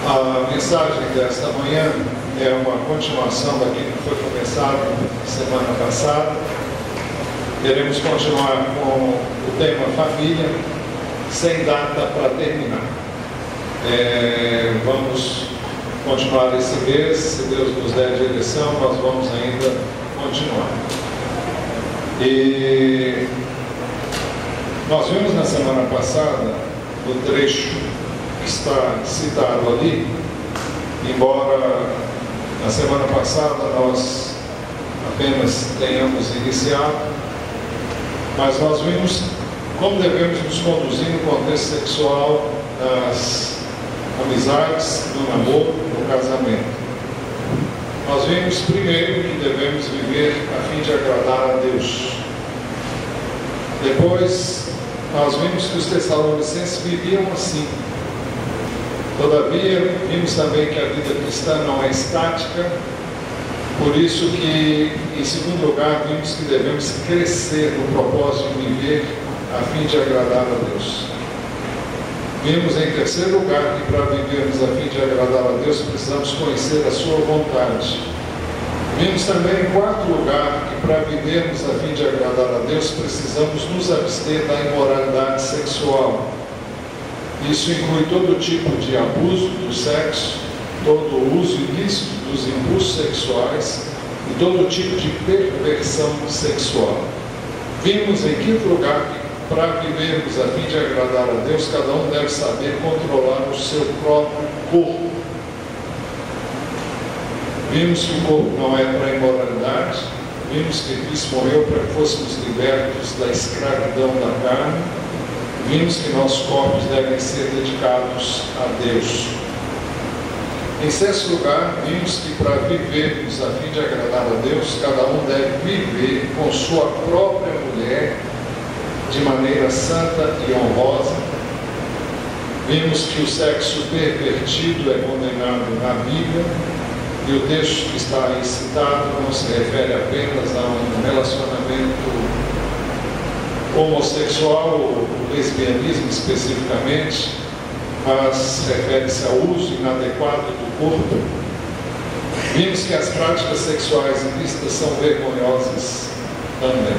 A mensagem desta manhã é uma continuação daquilo que foi começado semana passada. Queremos continuar com o tema família, sem data para terminar. Vamos continuar esse mês, se Deus nos der direção, nós vamos ainda continuar. E nós vimos na semana passada o trecho que está citado ali, embora na semana passada nós apenas tenhamos iniciado, mas nós vimos como devemos nos conduzir no contexto sexual, das amizades, do namoro, do casamento. Nós vimos primeiro que devemos viver a fim de agradar a Deus. Depois nós vimos que os tessalonicenses viviam assim. Todavia, vimos também que a vida cristã não é estática, por isso que, em segundo lugar, vimos que devemos crescer no propósito de viver a fim de agradar a Deus. Vimos, em terceiro lugar, que para vivermos a fim de agradar a Deus, precisamos conhecer a sua vontade. Vimos também, em quarto lugar, que para vivermos a fim de agradar a Deus, precisamos nos abster da imoralidade sexual. Isso inclui todo tipo de abuso do sexo, todo o uso ilícito dos impulsos sexuais e todo tipo de perversão sexual. Vimos, em quinto lugar, que para vivermos a fim de agradar a Deus, cada um deve saber controlar o seu próprio corpo. Vimos que o corpo não é para a imoralidade, vimos que Cristo morreu para que fôssemos libertos da escravidão da carne. Vimos que nossos corpos devem ser dedicados a Deus. Em sexto lugar, vimos que para vivermos a fim de agradar a Deus, cada um deve viver com sua própria mulher de maneira santa e honrosa. Vimos que o sexo pervertido é condenado na Bíblia, e o texto que está aí citado não se refere apenas a um relacionamento homossexual ou lesbianismo especificamente, mas refere-se ao uso inadequado do corpo. Vimos que as práticas sexuais ilícitas são vergonhosas também.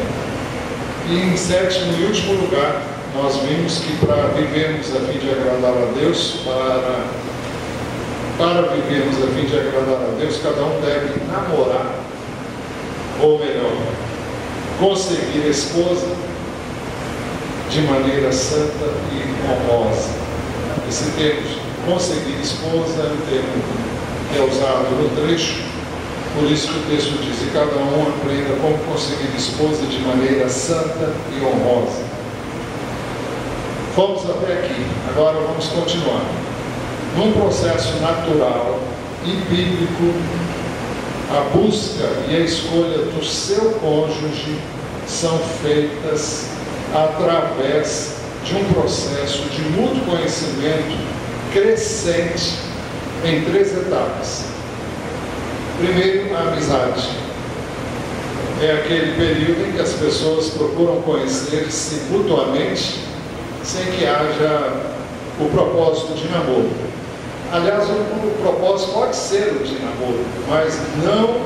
E em sétimo e último lugar, nós vimos que para vivermos a fim de agradar a Deus, para vivermos a fim de agradar a Deus, cada um deve namorar, ou melhor, conseguir esposa de maneira santa e honrosa. Esse termo, conseguir esposa, é um termo que é usado no trecho, por isso que o texto diz: e cada um aprenda como conseguir esposa de maneira santa e honrosa. Fomos até aqui, agora vamos continuar. Num processo natural e bíblico, a busca e a escolha do seu cônjuge são feitas através de um processo de mútuo conhecimento crescente em três etapas. Primeiro, a amizade. É aquele período em que as pessoas procuram conhecer-se mutuamente sem que haja o propósito de namoro. Aliás, o propósito pode ser o de namoro, mas não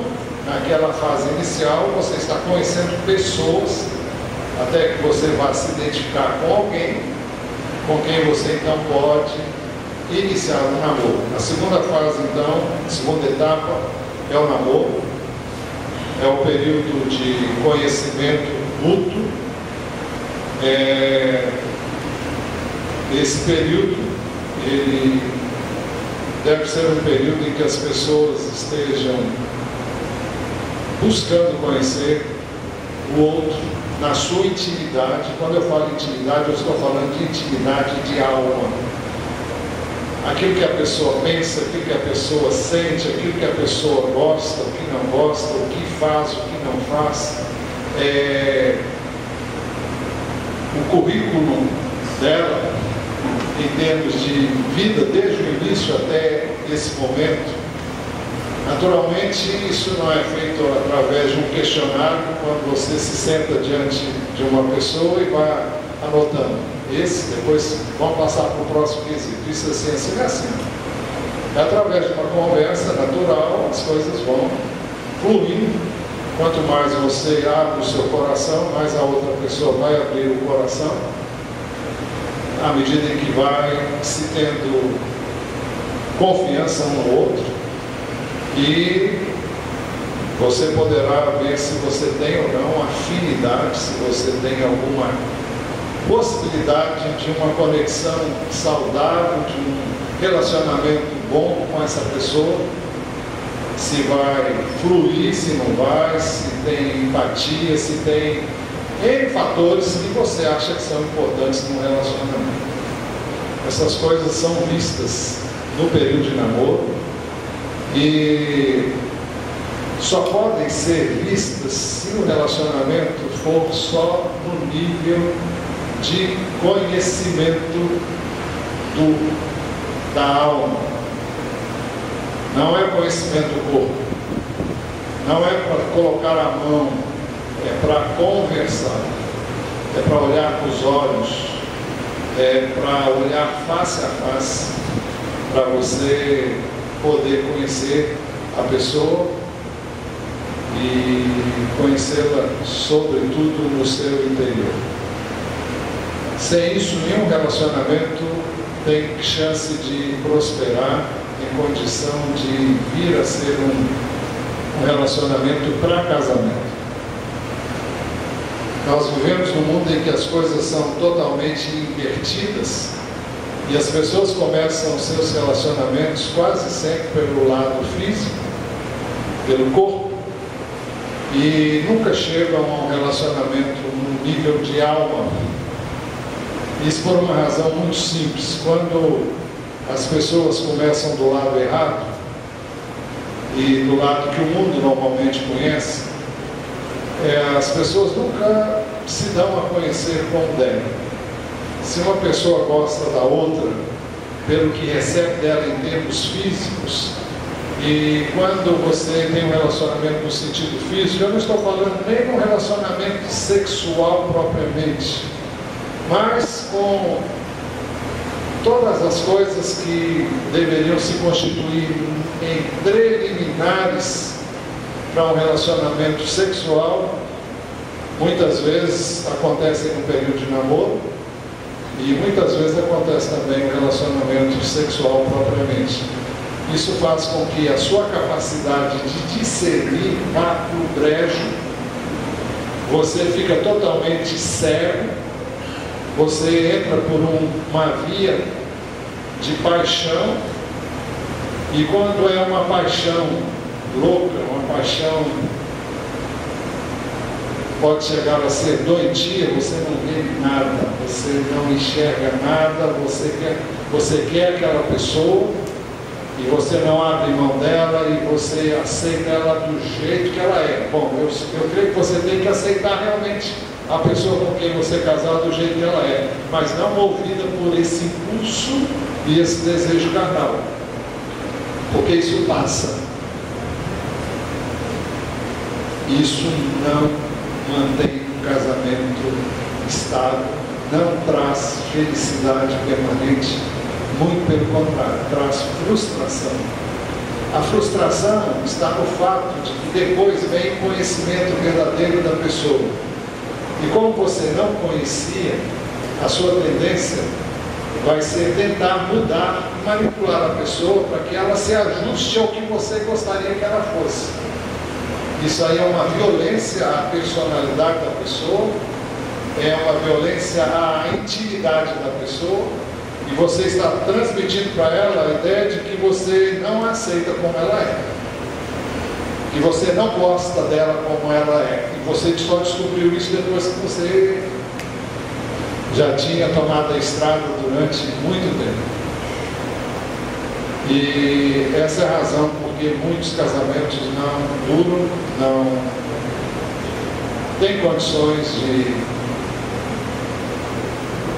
naquela fase inicial. Você está conhecendo pessoas até que você vá se identificar com alguém com quem você então pode iniciar um namoro. A segunda fase, então, a segunda etapa é o namoro, é o período de conhecimento mútuo. Esse período, ele deve ser um período em que as pessoas estejam buscando conhecer o outro na sua intimidade. Quando eu falo intimidade, eu estou falando de intimidade de alma. Aquilo que a pessoa pensa, aquilo que a pessoa sente, aquilo que a pessoa gosta, o que não gosta, o que faz, o que não faz. O currículo dela, em termos de vida, desde o início até esse momento. Naturalmente, isso não é feito através de um questionário, quando você se senta diante de uma pessoa e vai anotando. Depois vamos passar para o próximo quesito. Isso assim, assim, é assim. Através de uma conversa natural, as coisas vão fluindo. Quanto mais você abre o seu coração, mais a outra pessoa vai abrir o coração, à medida em que vai se tendo confiança um no outro, e você poderá ver se você tem ou não afinidade, se você tem alguma possibilidade de uma conexão saudável, de um relacionamento bom com essa pessoa, se vai fluir, se não vai, se tem empatia, se tem N fatores que você acha que são importantes no relacionamento. Essas coisas são vistas no período de namoro e só podem ser vistas se o relacionamento for só no nível de conhecimento da alma. Não é conhecimento do corpo, não é para colocar a mão, é para conversar, é para olhar com os olhos, é para olhar face a face, para você poder conhecer a pessoa e conhecê-la sobretudo no seu interior. Sem isso, nenhum relacionamento tem chance de prosperar em condição de vir a ser um relacionamento para casamento. Nós vivemos num mundo em que as coisas são totalmente invertidas e as pessoas começam seus relacionamentos quase sempre pelo lado físico, pelo corpo, e nunca chegam a um relacionamento no nível de alma. Isso por uma razão muito simples. Quando as pessoas começam do lado errado e do lado que o mundo normalmente conhece, as pessoas nunca se dão a conhecer como devem. Se uma pessoa gosta da outra pelo que recebe dela em termos físicos, e quando você tem um relacionamento no sentido físico, eu não estou falando nem de um relacionamento sexual propriamente, mas com todas as coisas que deveriam se constituir em preliminares para um relacionamento sexual, muitas vezes acontecem no período de namoro e muitas vezes acontece também no relacionamento sexual propriamente. Isso faz com que a sua capacidade de discernir vá para o brejo, você fica totalmente cego, você entra por uma via de paixão, e quando é uma paixão louca, uma paixão pode chegar a ser doentia, você não vê nada, você não enxerga nada, você quer aquela pessoa e você não abre mão dela e você aceita ela do jeito que ela é. Bom, eu creio que você tem que aceitar realmente a pessoa com quem você casar do jeito que ela é, mas não movida por esse impulso e esse desejo carnal, porque isso passa. Isso não mantém um casamento estável, não traz felicidade permanente, muito pelo contrário, traz frustração. A frustração está no fato de que depois vem o conhecimento verdadeiro da pessoa. E como você não conhecia, a sua tendência vai ser tentar mudar, manipular a pessoa para que ela se ajuste ao que você gostaria que ela fosse. Isso aí é uma violência à personalidade da pessoa, é uma violência à intimidade da pessoa, e você está transmitindo para ela a ideia de que você não a aceita como ela é, que você não gosta dela como ela é, e você só descobriu isso depois que você já tinha tomado a estrada durante muito tempo. E essa é a razão porque muitos casamentos não duram, não têm condições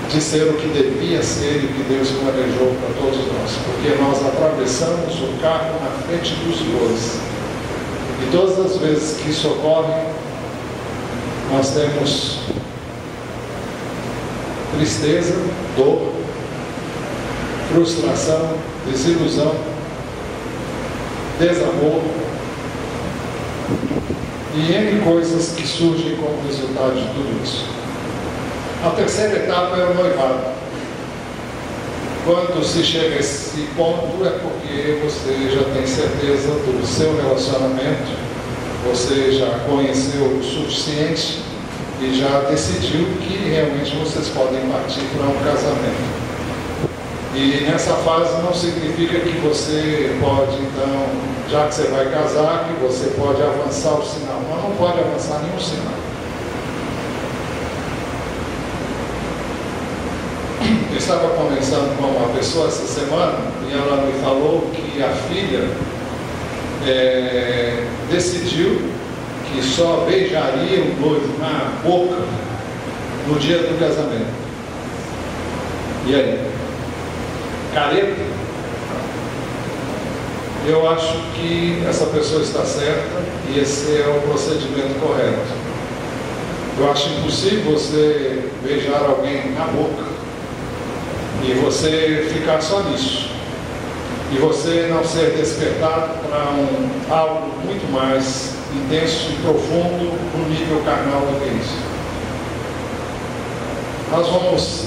de ser o que devia ser e o que Deus planejou para todos nós, porque nós atravessamos o carro na frente dos bois. E todas as vezes que isso ocorre, nós temos tristeza, dor, frustração, desilusão, desamor e N coisas que surgem como resultado de tudo isso. A terceira etapa é o noivado. Quando se chega a esse ponto é porque você já tem certeza do seu relacionamento, você já conheceu o suficiente e já decidiu que realmente vocês podem partir para um casamento. E nessa fase não significa que você pode, então, já que você vai casar, que você pode avançar o sinal. Mas não pode avançar nenhum sinal. Eu estava conversando com uma pessoa essa semana e ela me falou que a filha decidiu que só beijaria o noivo na boca no dia do casamento. E aí? Careta? Eu acho que essa pessoa está certa e esse é o procedimento correto. Eu acho impossível você beijar alguém na boca e você ficar só nisso, e você não ser despertado para algo muito mais intenso e profundo no nível carnal do que isso. Nós vamos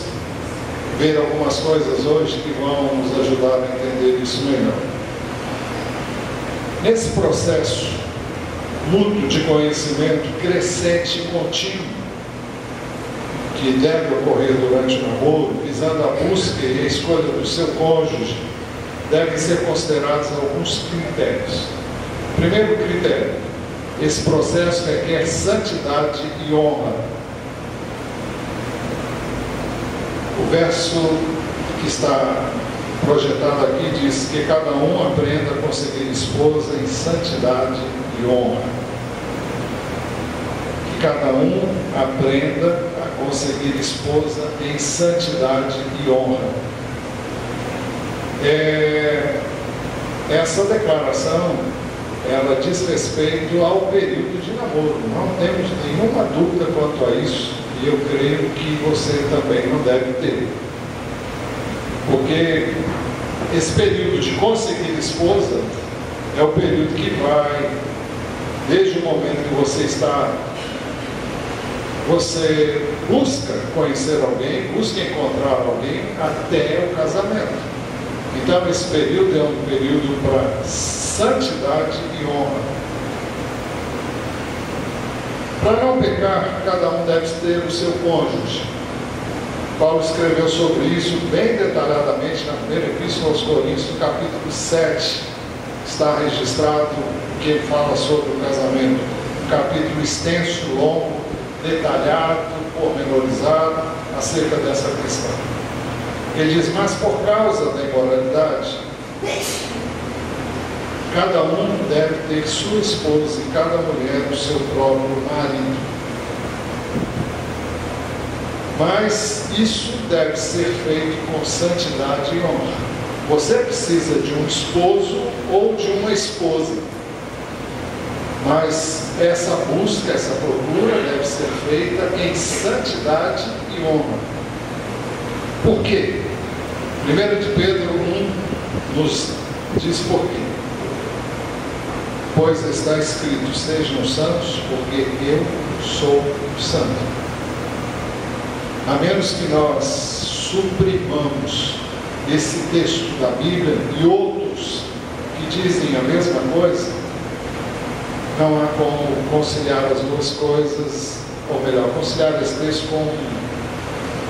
ver algumas coisas hoje que vão nos ajudar a entender isso melhor. Nesse processo mútuo de conhecimento crescente e contínuo que deve ocorrer durante o namoro, visando a busca e a escolha do seu cônjuge, devem ser considerados alguns critérios. Primeiro critério: esse processo requer santidade e honra. O verso que está projetado aqui diz que cada um aprenda a conseguir esposa em santidade e honra. Que cada um aprenda a conseguir esposa em santidade e honra. Essa declaração, ela diz respeito ao período de namoro. Não temos nenhuma dúvida quanto a isso, e eu creio que você também não deve ter. Porque esse período de conseguir esposa é o período que vai, desde o momento que você busca conhecer alguém, busca encontrar alguém, até o casamento. Então esse período é um período para santidade e honra. Para não pecar, cada um deve ter o seu cônjuge. Paulo escreveu sobre isso bem detalhadamente na primeira epístola aos Coríntios, no capítulo 7. Está registrado que ele fala sobre o casamento. Um capítulo extenso, longo, detalhado, pormenorizado acerca dessa questão. Ele diz: mas por causa da imoralidade, cada um deve ter sua esposa e cada mulher o seu próprio marido. Mas isso deve ser feito com santidade e honra. Você precisa de um esposo ou de uma esposa, mas essa busca, essa procura deve ser feita em santidade e honra. Por quê? 1 de Pedro 1 nos diz por quê. Pois está escrito: sejam santos, porque eu sou santo. A menos que nós suprimamos esse texto da Bíblia e outros que dizem a mesma coisa, não há como conciliar as duas coisas, ou melhor, conciliar esse texto com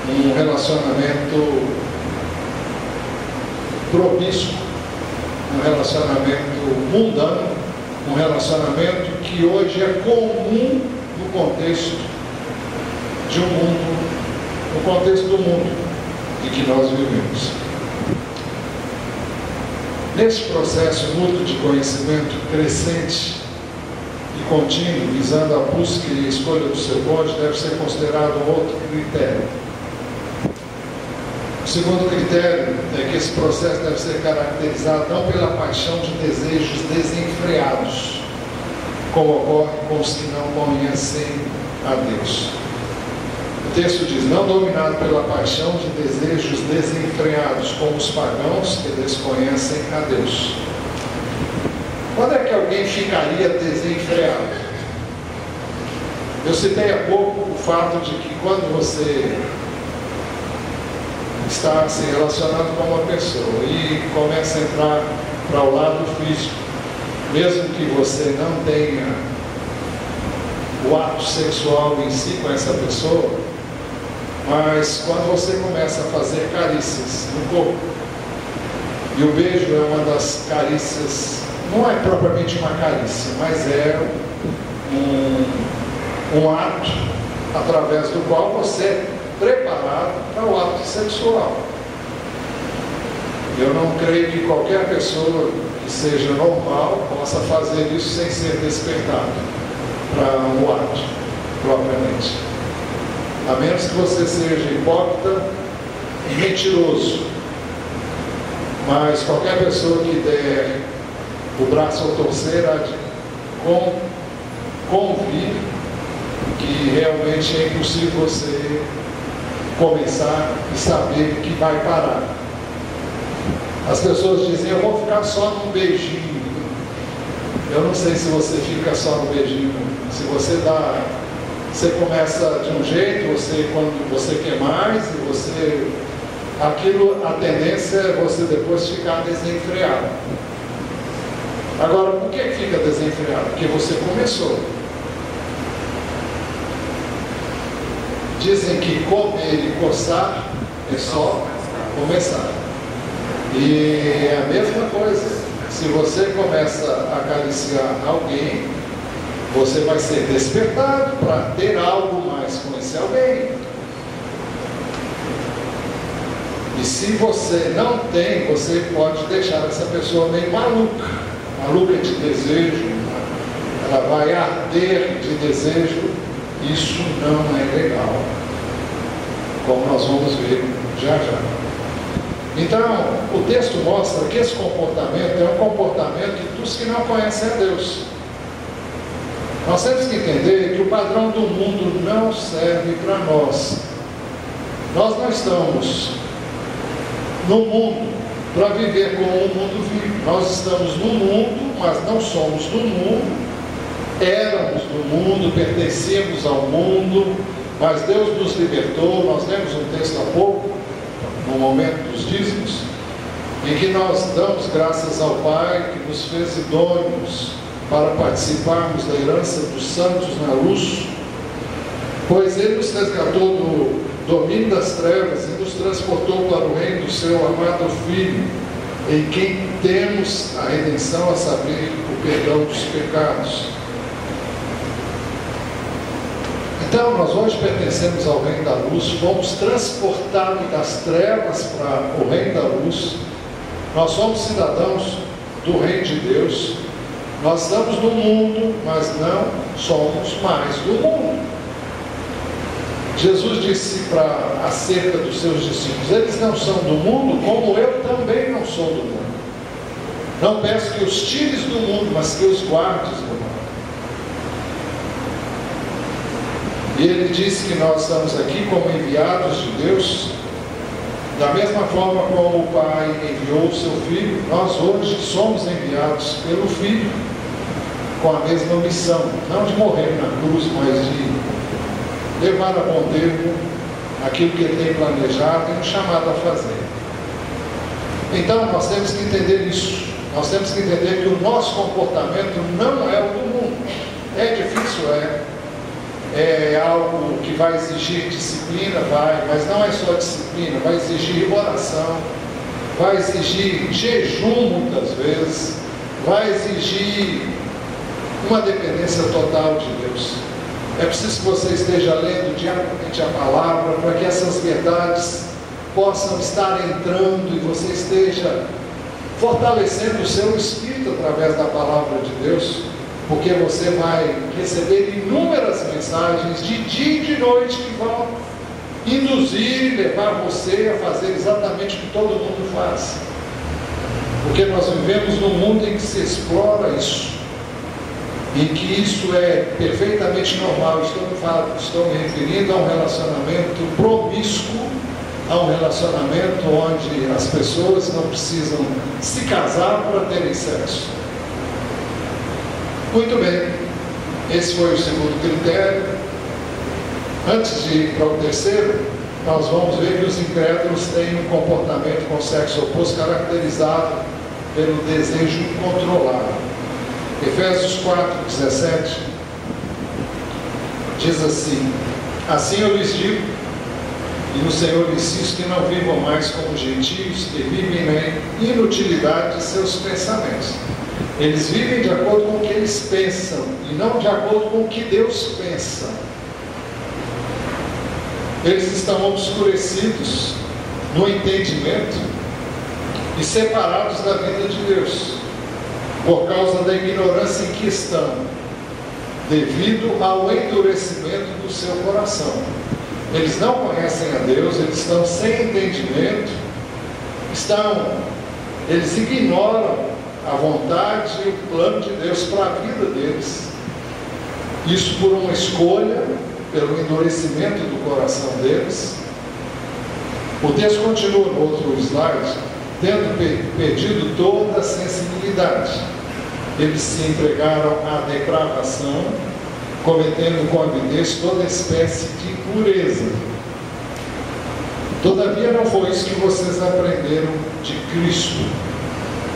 um relacionamento propício, um relacionamento mundano, um relacionamento que hoje é comum no contexto de um mundo, no contexto do mundo em que nós vivemos. Nesse processo mútuo de conhecimento crescente e contínuo, visando a busca e a escolha do seu cônjuge, deve ser considerado um outro critério. O segundo critério é que esse processo deve ser caracterizado não pela paixão de desejos desenfreados, como ocorre com os que não conhecem a Deus. O texto diz: não dominado pela paixão de desejos desenfreados, como os pagãos que desconhecem a Deus. alguém ficaria desenfreado. Eu citei há pouco o fato de que quando você está se relacionando com uma pessoa e começa a entrar para o lado físico, mesmo que você não tenha o ato sexual em si com essa pessoa, mas quando você começa a fazer carícias no corpo, e o beijo é uma das carícias, não é propriamente uma carícia, mas é um ato através do qual você é preparado para o ato sexual. Eu não creio que qualquer pessoa que seja normal possa fazer isso sem ser despertado para o ato propriamente, a menos que você seja hipócrita e mentiroso. Mas qualquer pessoa que der o braço ao torcer há de convir que realmente é impossível você começar e saber que vai parar. As pessoas dizem, eu vou ficar só num beijinho. Eu não sei se você fica só no beijinho. Se você dá, você começa de um jeito, quando você quer mais, e você, a tendência é você depois ficar desenfreado. Agora, por que fica desenfreado? Porque você começou. Dizem que comer e coçar é só começar. E é a mesma coisa. Se você começa a acariciar alguém, você vai ser despertado para ter algo mais com esse alguém. E se você não tem, você pode deixar essa pessoa meio maluca de desejo, ela vai arder de desejo. Isso não é legal, como nós vamos ver já já. Então, o texto mostra que esse comportamento é um comportamento dos que não conhecem a Deus. Nós temos que entender que o padrão do mundo não serve para nós. Nós não estamos no mundo para viver como o mundo vive. Nós estamos no mundo, mas não somos do mundo. Éramos do mundo, pertencíamos ao mundo, mas Deus nos libertou. Nós lemos um texto há pouco, no momento dos dízimos, em que nós damos graças ao Pai que nos fez idôneos para participarmos da herança dos santos na luz, pois Ele nos resgatou do domínio das trevas e nos transportou para o reino do seu amado Filho, em quem temos a redenção, a saber, o perdão dos pecados. Então, nós hoje pertencemos ao reino da luz, fomos transportados das trevas para o reino da luz. Nós somos cidadãos do reino de Deus. Nós estamos no mundo, mas não somos mais do mundo. Jesus disse acerca dos seus discípulos, eles não são do mundo, como eu também não sou do mundo. Não peço que os tires do mundo, mas que os guardes do mundo. E ele disse que nós estamos aqui como enviados de Deus, da mesma forma como o Pai enviou o seu Filho, nós hoje somos enviados pelo Filho, com a mesma missão, não de morrer na cruz, mas de levar a bom termo aquilo que Ele tem planejado e nos chamado a fazer. Então nós temos que entender isso, nós temos que entender que o nosso comportamento não é o do mundo. É difícil, é algo que vai exigir disciplina, mas não é só disciplina, vai exigir oração, vai exigir jejum muitas vezes, vai exigir uma dependência total de Deus. É preciso que você esteja lendo diariamente a palavra, para que essas verdades possam estar entrando e você esteja fortalecendo o seu espírito através da palavra de Deus, porque você vai receber inúmeras mensagens de dia e de noite que vão induzir e levar você a fazer exatamente o que todo mundo faz, porque nós vivemos num mundo em que se explora isso, em que isso é perfeitamente normal. Estou me referindo a um relacionamento promíscuo, a um relacionamento onde as pessoas não precisam se casar para terem sexo. Muito bem, esse foi o segundo critério. Antes de ir para o terceiro, nós vamos ver que os incrédulos têm um comportamento com o sexo oposto caracterizado pelo desejo incontrolável. Efésios 4:17 diz assim: assim eu lhes digo, e no Senhor insisto, que não vivam mais como gentios que vivem na inutilidade de seus pensamentos. Eles vivem de acordo com o que eles pensam e não de acordo com o que Deus pensa. Eles estão obscurecidos no entendimento e separados da vida de Deus, por causa da ignorância em que estão, devido ao endurecimento do seu coração. Eles não conhecem a Deus, eles estão sem entendimento, eles ignoram a vontade e o plano de Deus para a vida deles. Isso por uma escolha, pelo endurecimento do coração deles. O texto continua no outro slide, tendo perdido toda a sensibilidade. Eles se entregaram à depravação, cometendo com avidez toda espécie de impureza. Todavia não foi isso que vocês aprenderam de Cristo.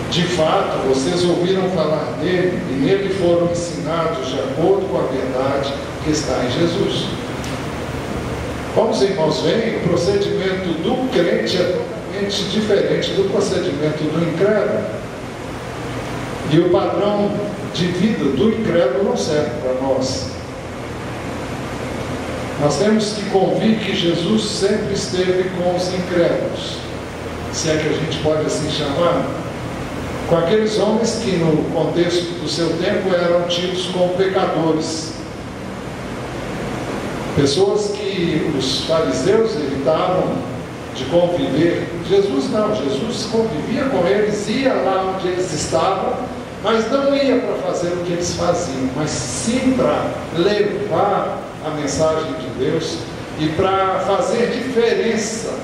De fato, vocês ouviram falar dele e nele foram ensinados de acordo com a verdade que está em Jesus. Como os irmãos veem, o procedimento do crente é totalmente diferente do procedimento do incrédulo. E o padrão de vida do incrédulo não serve para nós. Nós temos que convir que Jesus sempre esteve com os incrédulos, se é que a gente pode assim chamar, com aqueles homens que no contexto do seu tempo eram tidos como pecadores, pessoas que os fariseus evitavam de conviver. Jesus não, Jesus convivia com eles, ia lá onde eles estavam, mas não ia para fazer o que eles faziam, mas sim para levar a mensagem de Deus e para fazer diferença.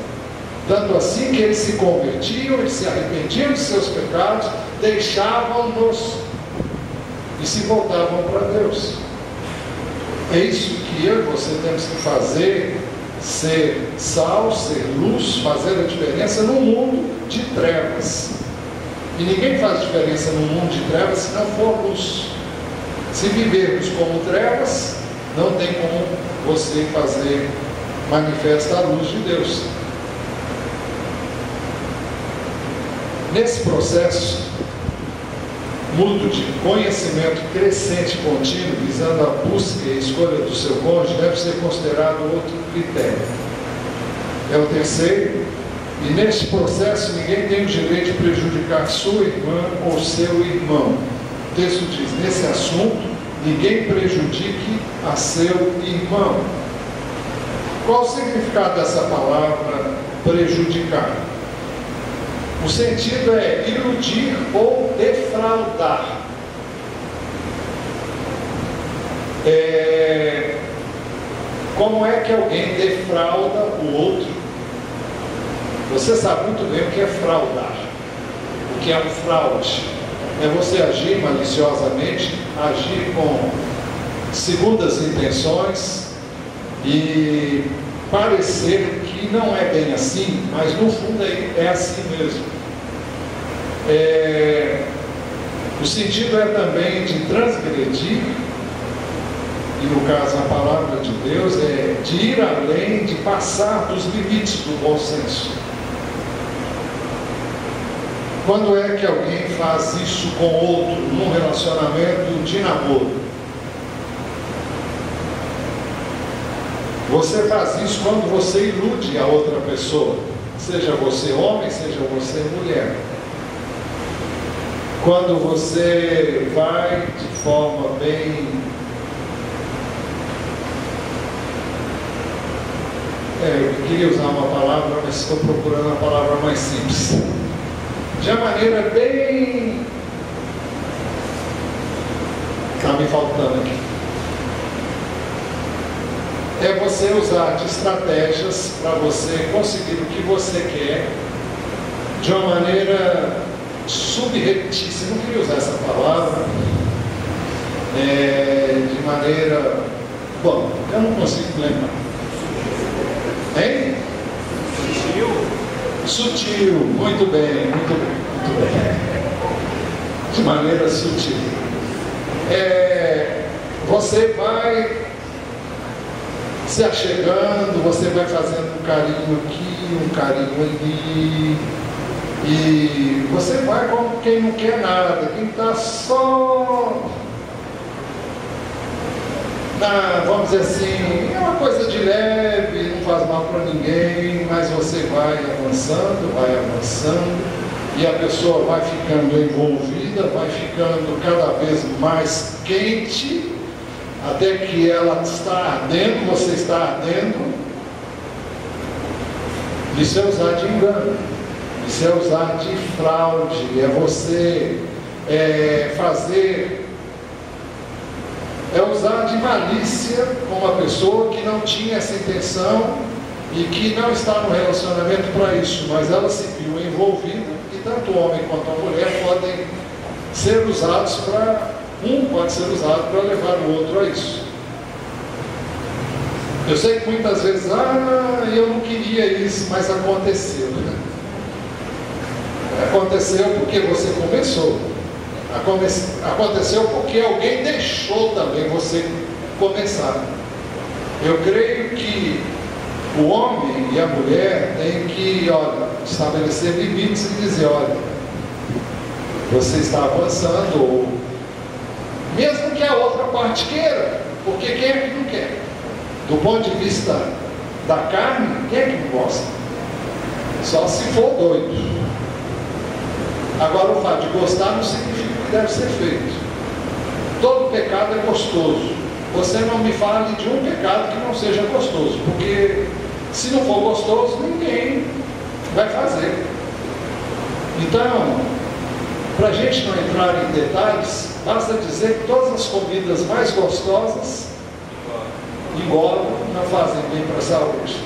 Tanto assim que eles se convertiam, eles se arrependiam de seus pecados, deixavam-nos e se voltavam para Deus. É isso que eu e você temos que fazer: ser sal, ser luz, fazer a diferença num mundo de trevas. E ninguém faz diferença num mundo de trevas se não for luz. Se vivermos como trevas, não tem como você fazer manifesta a luz de Deus. Nesse processo mútuo de conhecimento crescente e contínuo, visando a busca e a escolha do seu cônjuge, deve ser considerado outro critério. É o terceiro. E neste processo ninguém tem o direito de prejudicar sua irmã ou seu irmão. O texto diz: nesse assunto, ninguém prejudique a seu irmão. Qual o significado dessa palavra prejudicar? O sentido é iludir ou defraudar. Como é que alguém defrauda o outro? Você sabe muito bem o que é fraudar, o que é um fraude. É você agir maliciosamente, agir com segundas intenções e parecer que não é bem assim, mas no fundo é assim mesmo. O sentido é também de transgredir, e no caso a palavra de Deus é de ir além, de passar dos limites do bom senso. Quando é que alguém faz isso com outro num relacionamento de namoro? Você faz isso quando você ilude a outra pessoa, seja você homem, seja você mulher. Quando você vai de forma bem eu queria usar uma palavra, mas estou procurando a palavra mais simples. De uma maneira bem... está me faltando aqui. É você usar de estratégias para você conseguir o que você quer de uma maneira subreptícia. Não queria usar essa palavra. de maneira... Bom, eu não consigo lembrar. Hein? Sutil, muito bem, muito bem, muito bem. De maneira sutil. Você vai se achegando, você vai fazendo um carinho aqui, um carinho ali, e você vai como quem não quer nada, quem está só, vamos dizer assim, é uma coisa de leve, não faz mal para ninguém, mas você vai avançando, e a pessoa vai ficando envolvida, vai ficando cada vez mais quente, até que ela está ardendo, você está ardendo. Isso é usar de engano, isso é usar de fraude, é você usar de malícia com uma pessoa que não tinha essa intenção e que não está no relacionamento para isso, mas ela se viu envolvida, e tanto o homem quanto a mulher podem ser usados pode ser usado para levar o outro a isso. Eu sei que muitas vezes, eu não queria isso, mas aconteceu, né? Aconteceu porque você começou. Aconteceu porque alguém deixou também você começar. Eu creio que o homem e a mulher têm que, estabelecer limites e dizer, você está avançando, ou mesmo que a outra parte queira, porque quem é que não quer? Do ponto de vista da carne, quem é que não gosta? Só se for doido. Agora, o fato de gostar não significa que deve ser feito. Todo pecado é gostoso. Você não me fale de um pecado que não seja gostoso, porque se não for gostoso, ninguém vai fazer. Então, para a gente não entrar em detalhes, basta dizer que todas as comidas mais gostosas engordam, não fazem bem para a saúde.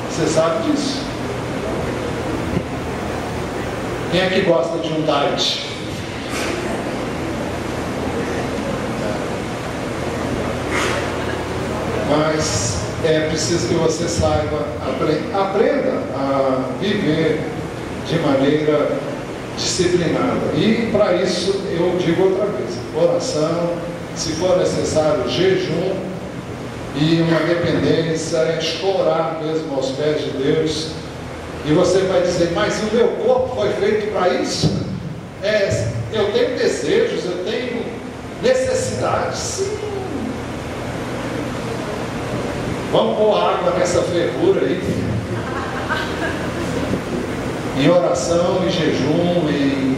Você sabe disso? Quem é que gosta de um diet? Mas é preciso que você saiba, aprenda a viver de maneira disciplinada. E para isso eu digo outra vez: oração, se for necessário, jejum e uma dependência, é chorar mesmo aos pés de Deus. E você vai dizer, mas o meu corpo foi feito para isso? Eu tenho desejos, eu tenho necessidades, sim. Vamos pôr água nessa fervura aí. Em oração, em jejum, em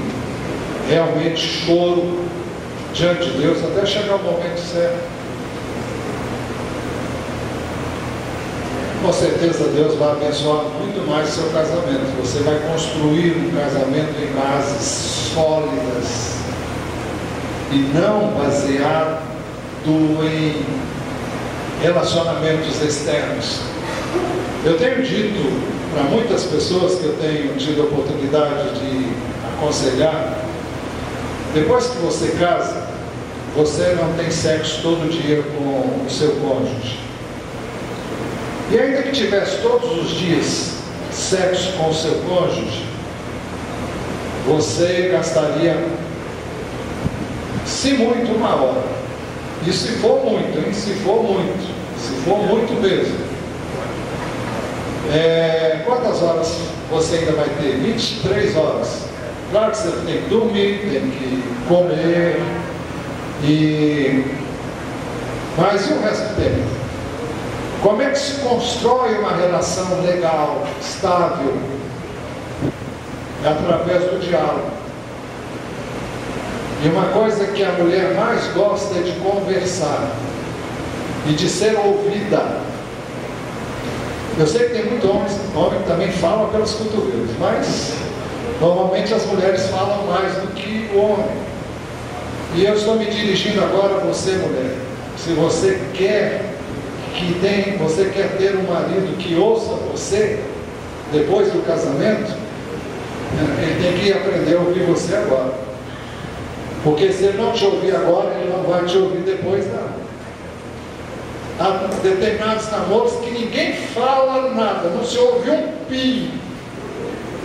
realmente choro diante de Deus, até chegar o momento certo. Com certeza Deus vai abençoar muito mais o seu casamento. Você vai construir um casamento em bases sólidas e não baseado em relacionamentos externos. Eu tenho dito para muitas pessoas que eu tenho tido a oportunidade de aconselhar: depois que você casa, você não tem sexo todo dia com o seu cônjuge. E ainda que tivesse todos os dias sexo com o seu cônjuge, você gastaria, se muito, 1 hora. E se for muito, hein? Se for muito mesmo. Quantas horas você ainda vai ter? 23 horas. Claro que você tem que dormir, tem que comer, mas e o resto do tempo? Como é que se constrói uma relação legal, estável? É através do diálogo. E uma coisa que a mulher mais gosta é de conversar e de ser ouvida. Eu sei que tem muito homem que também fala pelos cotovelos, mas normalmente as mulheres falam mais do que o homem. E eu estou me dirigindo agora a você, mulher. Se você quer ter um marido que ouça você depois do casamento, ele tem que aprender a ouvir você agora. Porque se ele não te ouvir agora, ele não vai te ouvir depois, não. Há determinados namoros que ninguém fala nada, não se ouve um pio.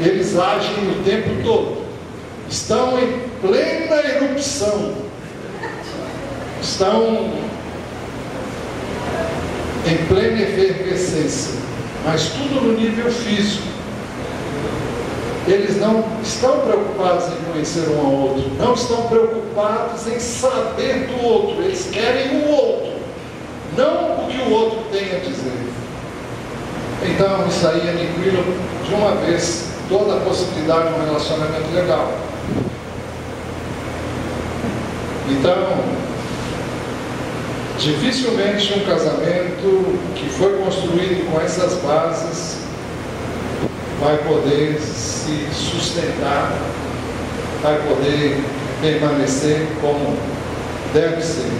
Eles agem o tempo todo. Estão em plena erupção. Estão em plena efervescência. Mas tudo no nível físico. Eles não estão preocupados em conhecer um ao outro. Não estão preocupados em saber do outro. Eles querem o outro. Não o que o outro tem a dizer. Então, isso aí aniquila de uma vez toda a possibilidade de um relacionamento legal. Então, dificilmente um casamento que foi construído com essas bases vai poder se sustentar, vai poder permanecer como deve ser.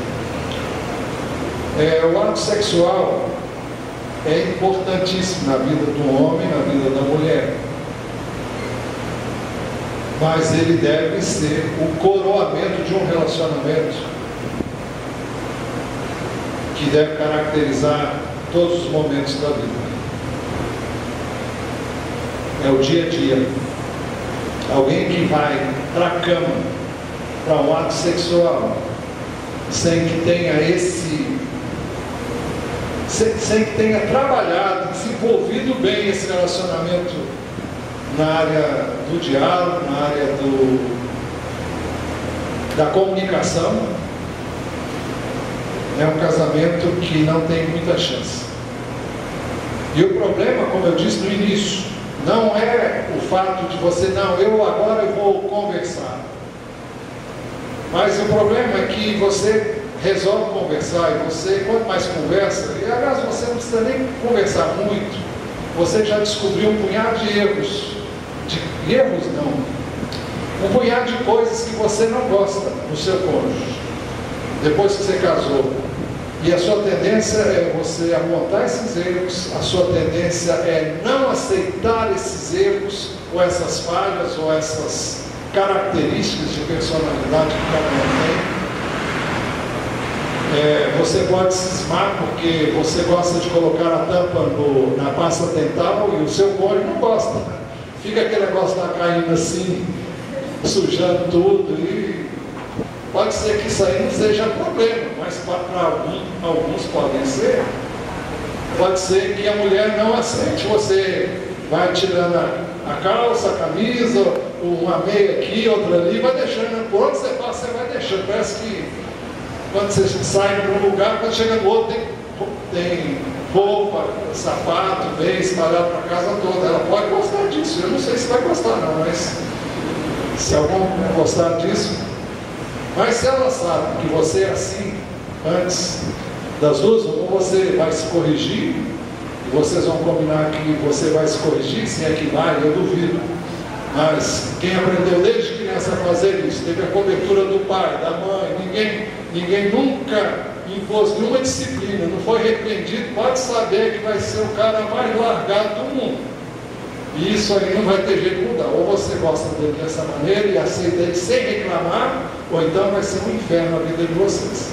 O ato sexual é importantíssimo na vida do homem, na vida da mulher. Mas ele deve ser o coroamento de um relacionamento que deve caracterizar todos os momentos da vida. É o dia a dia. Alguém que vai para a cama, para um ato sexual, sem que tenha trabalhado, desenvolvido bem esse relacionamento na área do diálogo, na área da comunicação, é um casamento que não tem muita chance. E o problema, como eu disse no início, não é o fato de você, eu agora vou conversar. Mas o problema é que você resolve conversar, e você, quanto mais conversa, e aliás você não precisa nem conversar muito, você já descobriu um punhado de erros, um punhado de coisas que você não gosta no seu cônjuge, depois que você casou. E a sua tendência é você apontar esses erros, a sua tendência é não aceitar esses erros, ou essas falhas, ou essas características de personalidade que cada um tem. Você pode cismar porque você gosta de colocar a tampa na pasta dental e o seu cônjuge não gosta. Fica aquele negócio da caindo assim, sujando tudo, e pode ser que isso aí não seja problema, mas para alguns podem ser. Pode ser que a mulher não aceite, você vai tirando a calça, a camisa, uma meia aqui, outra ali, vai deixando, por onde você passa, você vai deixando. Parece que quando você sai para um lugar, quando chega no outro, tem roupa, sapato, bem espalhado para a casa toda. Ela pode gostar disso, eu não sei se vai gostar não, mas se alguém gostar disso. Mas se ela sabe que você é assim, antes das duas, ou você vai se corrigir, e vocês vão combinar que você vai se corrigir, se é que vai, eu duvido. Mas quem aprendeu desde criança a fazer isso, teve a cobertura do pai, da mãe, ninguém nunca impôs nenhuma disciplina, não foi repreendido, pode saber que vai ser o cara mais largado do mundo. E isso aí não vai ter jeito de mudar. Ou você gosta dele dessa maneira e aceita ele sem reclamar, ou então vai ser um inferno a vida de vocês.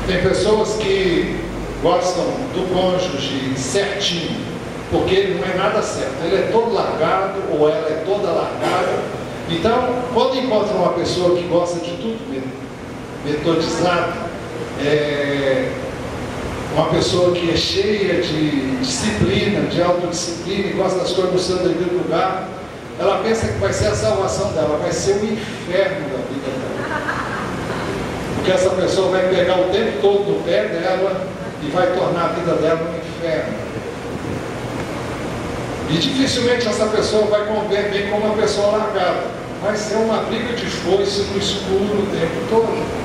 Tem pessoas que gostam do cônjuge certinho, porque ele não é nada certo, ele é todo largado, ou ela é toda largada. Então, quando encontra uma pessoa que gosta de tudo metodizado, uma pessoa que é cheia de disciplina, de autodisciplina, e gosta das coisas no seu devido lugar, ela pensa que vai ser a salvação dela, vai ser o inferno da vida dela. Porque essa pessoa vai pegar o tempo todo no pé dela e vai tornar a vida dela um inferno. E dificilmente essa pessoa vai conviver bem com uma pessoa largada. Vai ser uma briga de foice no escuro o tempo todo.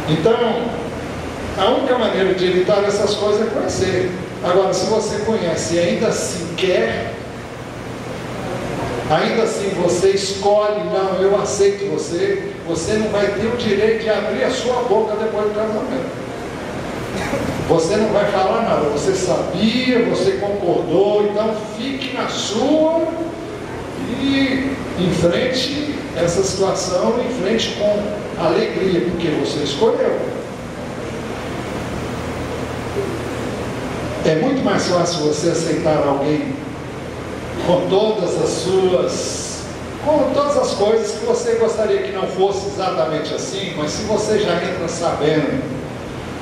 Então, a única maneira de evitar essas coisas é conhecer. Agora, se você conhece e ainda assim quer, ainda assim você escolhe, não, eu aceito você, você não vai ter o direito de abrir a sua boca depois do casamento. Você não vai falar nada, você sabia, você concordou, então fique na sua e enfrente essa situação, enfrente com alegria, porque você escolheu. É muito mais fácil você aceitar alguém com todas as coisas que você gostaria que não fosse exatamente assim, mas se você já entra sabendo,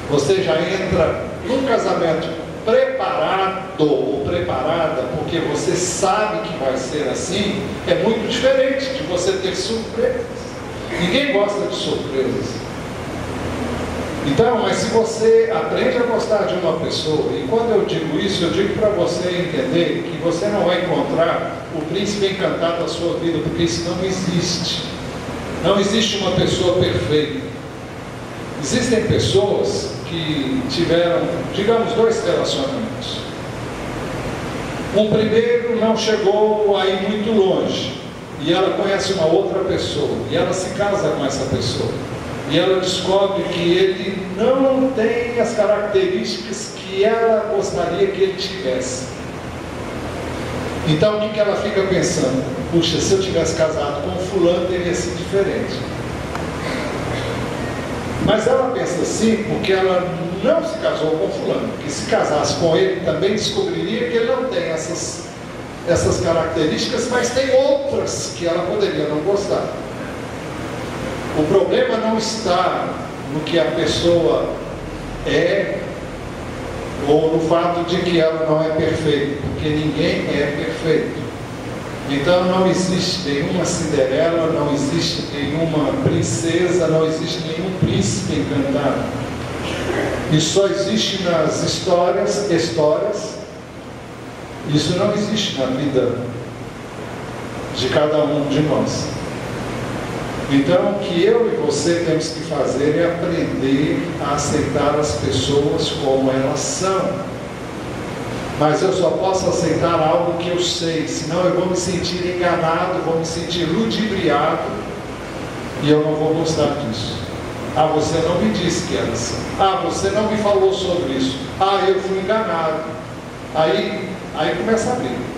você já entra num casamento preparado ou preparada, porque você sabe que vai ser assim, é muito diferente de você ter surpresas. Ninguém gosta de surpresas. Então, mas se você aprende a gostar de uma pessoa, e quando eu digo isso, eu digo para você entender que você não vai encontrar o príncipe encantado da sua vida, porque isso não existe. Não existe uma pessoa perfeita. Existem pessoas que tiveram, digamos, 2 relacionamentos. Um primeiro não chegou a ir muito longe, e ela conhece uma outra pessoa, e ela se casa com essa pessoa. E ela descobre que ele não tem as características que ela gostaria que ele tivesse. Então o que ela fica pensando? Puxa, se eu tivesse casado com fulano, teria sido diferente. Mas ela pensa assim porque ela não se casou com fulano, que se casasse com ele também descobriria que ele não tem essas características, mas tem outras que ela poderia não gostar. O problema não está no que a pessoa é, ou no fato de que ela não é perfeita, porque ninguém é perfeito. Então não existe nenhuma Cinderela, não existe nenhuma princesa, não existe nenhum príncipe encantado. Isso só existe nas histórias, isso não existe na vida de cada um de nós. Então, o que eu e você temos que fazer é aprender a aceitar as pessoas como elas são. Mas eu só posso aceitar algo que eu sei, senão eu vou me sentir enganado, vou me sentir ludibriado, e eu não vou gostar disso. Ah, você não me disse que era assim. Ah, você não me falou sobre isso. Ah, eu fui enganado. Aí começa a briga.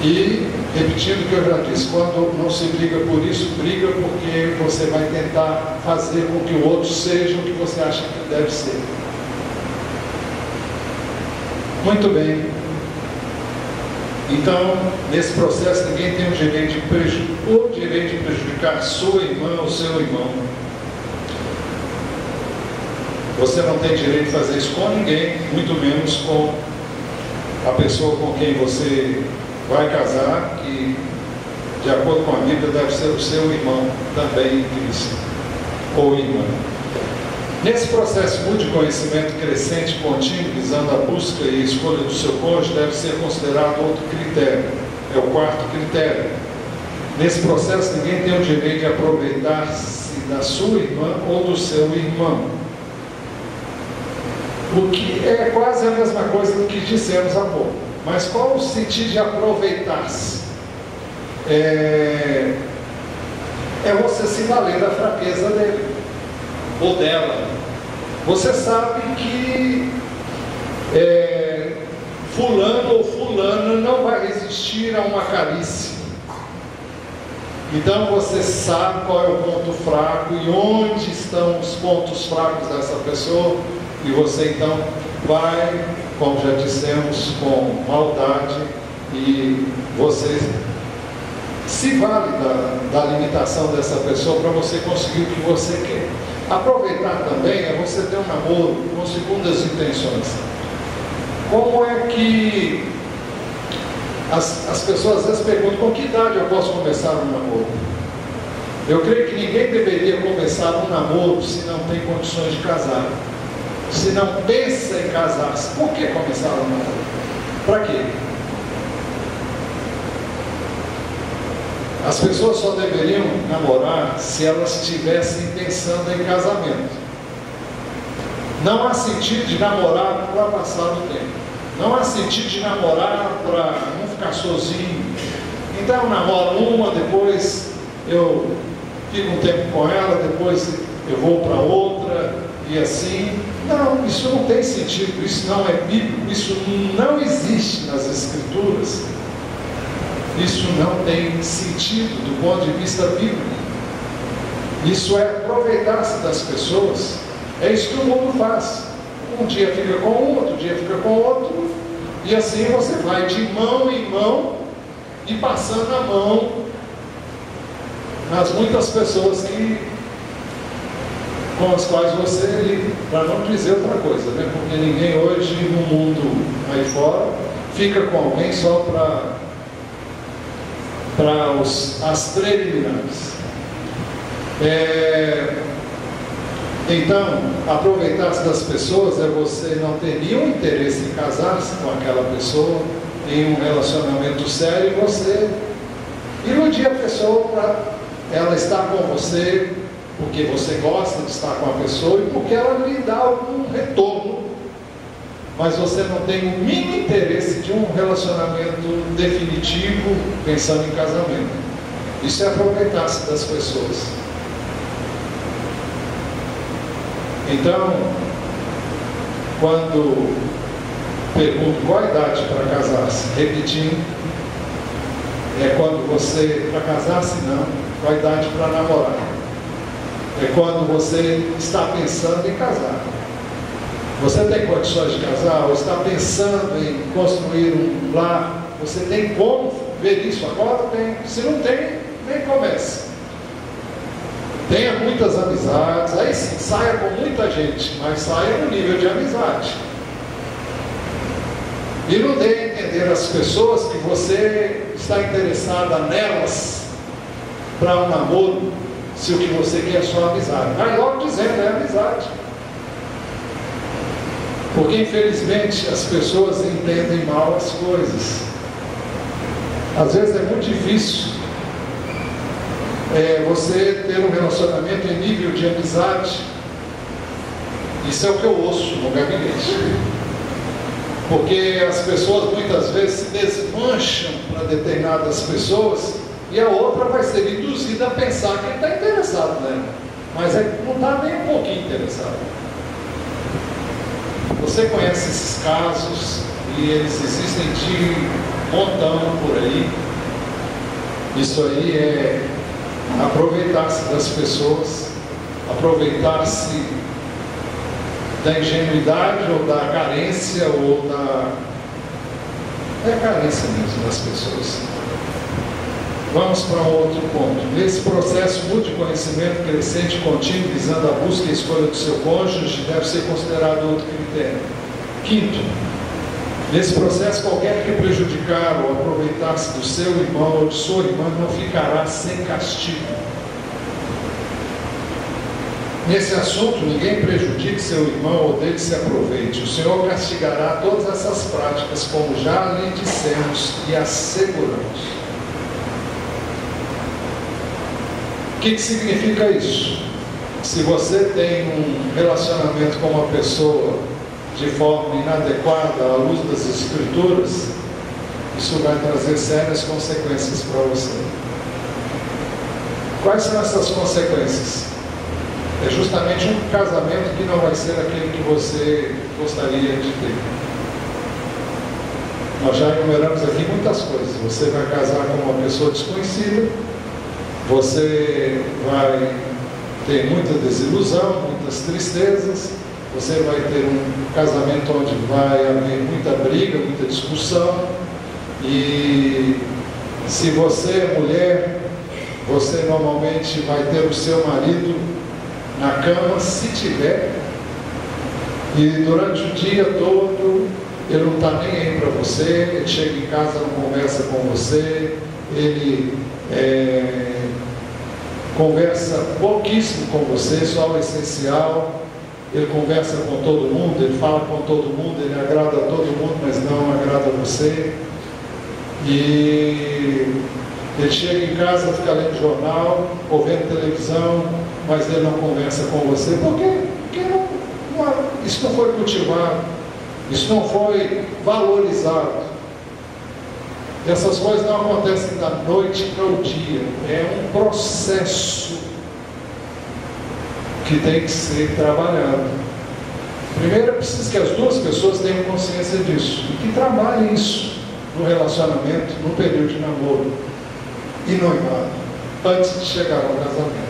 E, repetindo o que eu já disse, quando não se briga por isso, briga porque você vai tentar fazer com que o outro seja o que você acha que deve ser. Muito bem. Então, nesse processo, ninguém tem o direito de prejudicar sua irmã ou seu irmão. Você não tem direito de fazer isso com ninguém, muito menos com a pessoa com quem você vai casar, que, de acordo com a Bíblia, deve ser o seu irmão também em Cristo, ou irmã. Nesse processo de conhecimento crescente e contínuo, visando a busca e a escolha do seu cônjuge, deve ser considerado outro critério. É o 4º critério. Nesse processo, ninguém tem o direito de aproveitar-se da sua irmã ou do seu irmão. O que é quase a mesma coisa do que dissemos há pouco. Mas qual o sentido de aproveitar-se? É você se valer da fraqueza dele, ou dela. Você sabe que fulano ou fulana não vai resistir a uma carícia. Então você sabe qual é o ponto fraco e onde estão os pontos fracos dessa pessoa, e você então vai, como já dissemos, com maldade, e você se vale da limitação dessa pessoa para você conseguir o que você quer. Aproveitar também é você ter um namoro com segundas intenções. Como é que as pessoas às vezes perguntam: com que idade eu posso começar um namoro? Eu creio que ninguém deveria começar um namoro se não tem condições de casar, se não pensa em casar-se. Por que começar um namoro? Para quê? As pessoas só deveriam namorar se elas estivessem pensando em casamento. Não há sentido de namorar para passar o tempo. Não há sentido de namorar para não ficar sozinho. Então eu namoro uma, depois eu fico um tempo com ela, depois eu vou para outra, e assim. Não, isso não tem sentido, isso não é bíblico, isso não existe nas Escrituras. Isso não tem sentido do ponto de vista bíblico. Isso é aproveitar-se das pessoas. É isso que o mundo faz. Um dia fica com um, outro dia fica com outro, e assim você vai de mão em mão e passando a mão nas muitas pessoas com as quais você lida, para não dizer outra coisa, né? Porque ninguém hoje no mundo aí fora fica com alguém só para as preliminares. Então, aproveitar-se das pessoas é você não ter nenhum interesse em casar-se com aquela pessoa, em um relacionamento sério, e você iludir a pessoa para ela estar com você, porque você gosta de estar com a pessoa e porque ela lhe dá algum retorno, mas você não tem o mínimo interesse de um relacionamento definitivo, pensando em casamento. Isso é aproveitar-se das pessoas. Então, quando pergunto qual a idade para casar-se, repetindo, é quando você, para casar-se não, qual a idade para namorar? É quando você está pensando em casar. Você tem condições de casar, ou está pensando em construir um lar, você tem como ver isso agora? Tem. Se não tem, nem comece. Tenha muitas amizades, aí sim, saia com muita gente, mas saia no nível de amizade. E não dê a entender às pessoas que você está interessada nelas para um namoro, se o que você quer é só amizade. Mas logo dizendo, é amizade. Porque infelizmente as pessoas entendem mal as coisas. Às vezes é muito difícil você ter um relacionamento em nível de amizade. Isso é o que eu ouço no gabinete. Porque as pessoas muitas vezes se desmancham para determinadas pessoas e a outra vai ser induzida a pensar que ele está interessado nela, mas não está nem um pouquinho interessado. Você conhece esses casos e eles existem de montão por aí. Isso aí é aproveitar-se das pessoas, aproveitar-se da ingenuidade ou da carência ou da carência mesmo das pessoas. Vamos para um outro ponto. Nesse processo de conhecimento crescente e contínuo, visando a busca e a escolha do seu cônjuge, deve ser considerado outro critério. Quinto, nesse processo, qualquer que prejudicar ou aproveitar-se do seu irmão ou de sua irmã não ficará sem castigo. Nesse assunto, ninguém prejudique seu irmão ou dele se aproveite. O Senhor castigará todas essas práticas, como já lhe dissemos e asseguramos. O que significa isso? Se você tem um relacionamento com uma pessoa de forma inadequada à luz das Escrituras, isso vai trazer sérias consequências para você. Quais são essas consequências? É justamente um casamento que não vai ser aquele que você gostaria de ter. Nós já enumeramos aqui muitas coisas. Você vai casar com uma pessoa desconhecida, você vai ter muita desilusão, muitas tristezas, você vai ter um casamento onde vai haver muita briga, muita discussão, e se você é mulher, você normalmente vai ter o seu marido na cama, se tiver, e durante o dia todo ele não está nem aí para você, ele chega em casa, não conversa com você, ele conversa pouquíssimo com você, só o essencial. Ele conversa com todo mundo, ele fala com todo mundo, ele agrada a todo mundo, mas não agrada a você. E ele chega em casa, fica lendo jornal, ou vendo televisão, mas ele não conversa com você. Por quê? Porque isso não foi cultivado, isso não foi valorizado. Essas coisas não acontecem da noite para o dia, é um processo que tem que ser trabalhado. Primeiro, é preciso que as duas pessoas tenham consciência disso e que trabalhem isso no relacionamento, no período de namoro e noivado, antes de chegar ao casamento.